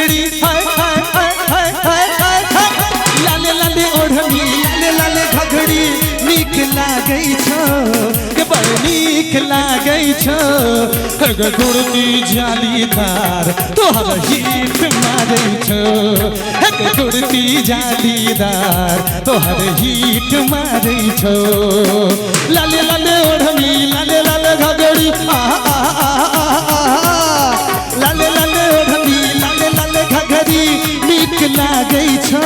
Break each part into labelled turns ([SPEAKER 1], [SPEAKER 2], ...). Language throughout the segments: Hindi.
[SPEAKER 1] घघड़ी हाय हाय हाय हाय हाय हाय हाय लाले लाले ओढ़नी लाले लाले घघड़ी नीक लागै छो के बड़ नीक लागै छो गे कुर्ती जालीदार तोहर हिट मारै छो गे कुर्ती जालीदार तोहर हिट मारै छो लाले लाले ओढ़नी लाले लाले घघड़ी लाले लाले ओढ़नी लाले लाले घघड़ी नीक लागै छो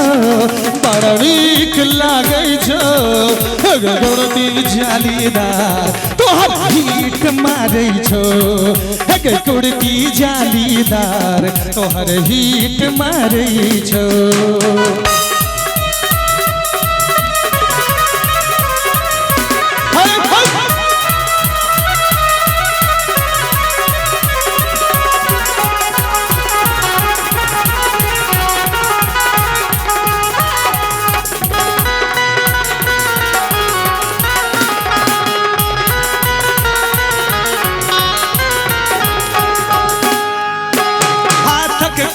[SPEAKER 1] बड़ नीक लागै छो गे कुर्ती जालीदार तोहर हिट मारै छो गे कुर्ती जालीदार तोहर हिट मारै छो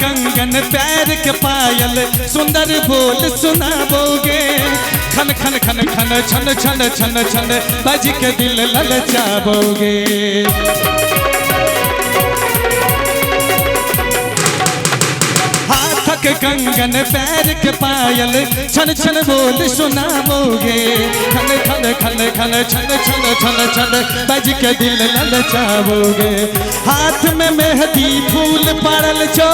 [SPEAKER 1] कंगन पैर के पायल सुंदर बोल सुनाबोगे खन खन खन खन छन छन छन छन बज के दिल ललचाबोगे हाथ के कंगन पैर के पायल छन छन बोल सुनाबोगे खन खन खन खन छन छन छन छन बज के दिल ललचाबोगे हाथ में मेहंदी फूल पड़ल छो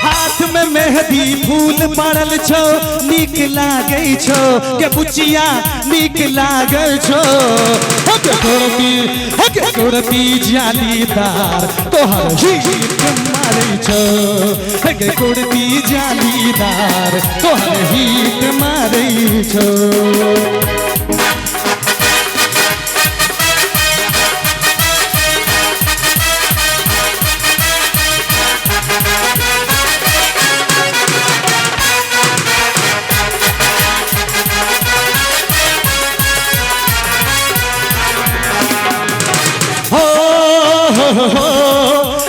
[SPEAKER 1] हाथ में मेहंदी फूल पड़ल छो नीक लागै छो के बुचिया नीक लागै छो गे कुर्ती जालीदार तोहर हिट मारै छो गे कुर्ती जालीदार तोहर हिट मारै छो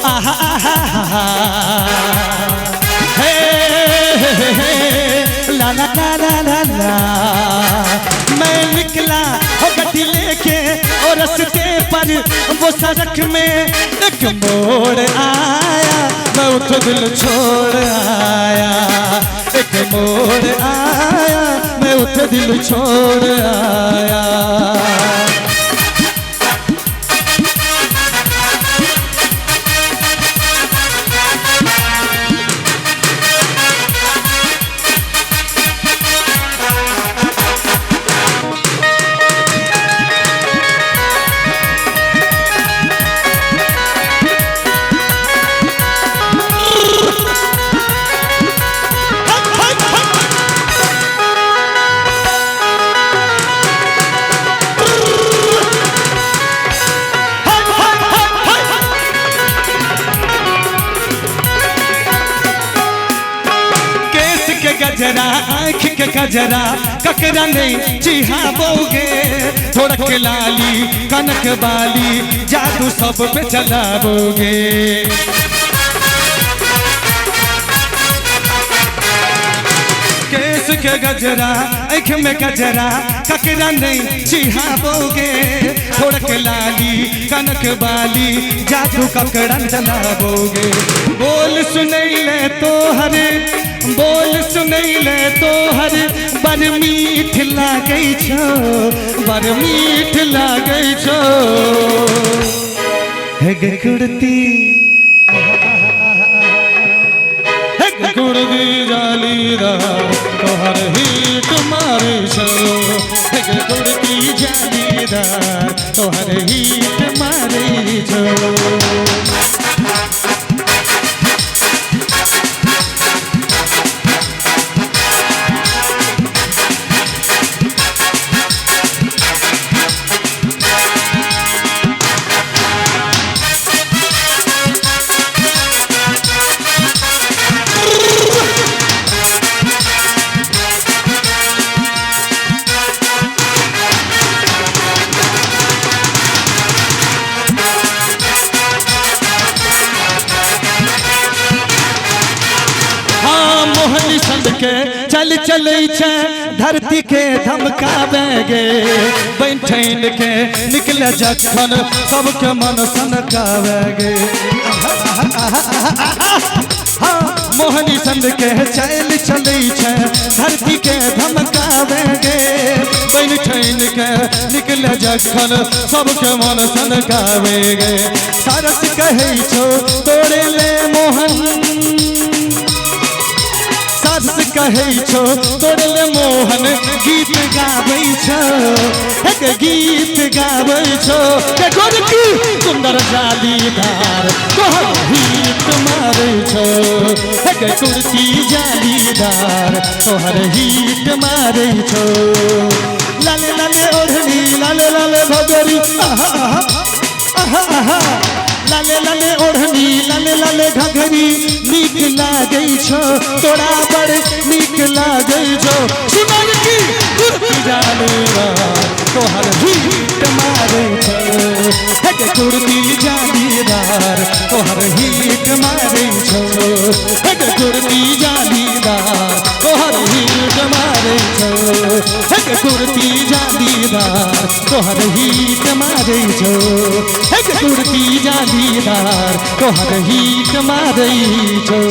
[SPEAKER 1] आहा आहा आहा हे ला ला ला ला ला ला मैं निकला हो गड्डी लेके और रस्ते पर वो सड़क में एक मोड़ आया मैं उठ दिल छोड़ आया एक मोड़ आया मैं उठ दिल छोड़ आया गजरा आँख के गजरा ककरा नहीं चिहाबोगे थोड़क लाली कनक बाली जादू सब पे चलाबोगे केस के गजरा आँख में गजरा ककरा नहीं चिहाबोगे थोड़क लाली कनक बाली जादू ककड़ा चलाबोगे बोल सुनैले तोहर बोल सुनैले तोहर बड़ मीठ लागै छो बड़ मीठ लागै छो गे कुर्ती कुर्ती जालीदार तोहर हिट मारै छो गे कुर्ती जालीदार तोहर हिट मारै छो सन के चल चले छे धरती के धमकावे गे बैठन के निकले जखन सबके मन सनकावे गे हाँ मोहनी सन के चल चले छे धरती के धमकावे गे बैठन के निकले जखन सबके मन सनकावे गे सारस कहे छो तोड़े ले मोहन सारस कहे छो तोड़े ले मोहन गीत गाबै छो एक गीत गाबै छो के गोरकी सुंदर जालीदार तोहर हिट मारै छो एक कुर्ती जालीदार तोहर हिट मारै छो लाले लाले ओढ़नी लाले लाले भगरी लाले लाले ओढ़नी लाले लाले घघरी नीक लागै छो तोरा बड़ नीक लागै छो सुनर की कुर्ती जालीदार तोहर हिट मारै छो एक कुर्ती जालीदार तोहर हिट मारै छो एक कुर्ती जालीदार तोहर हिट मारै छो एक कुर्ती जालीदार तोहर हिट मारै छो एक कुर्ती जालीदार तोहर हिट मारै छो।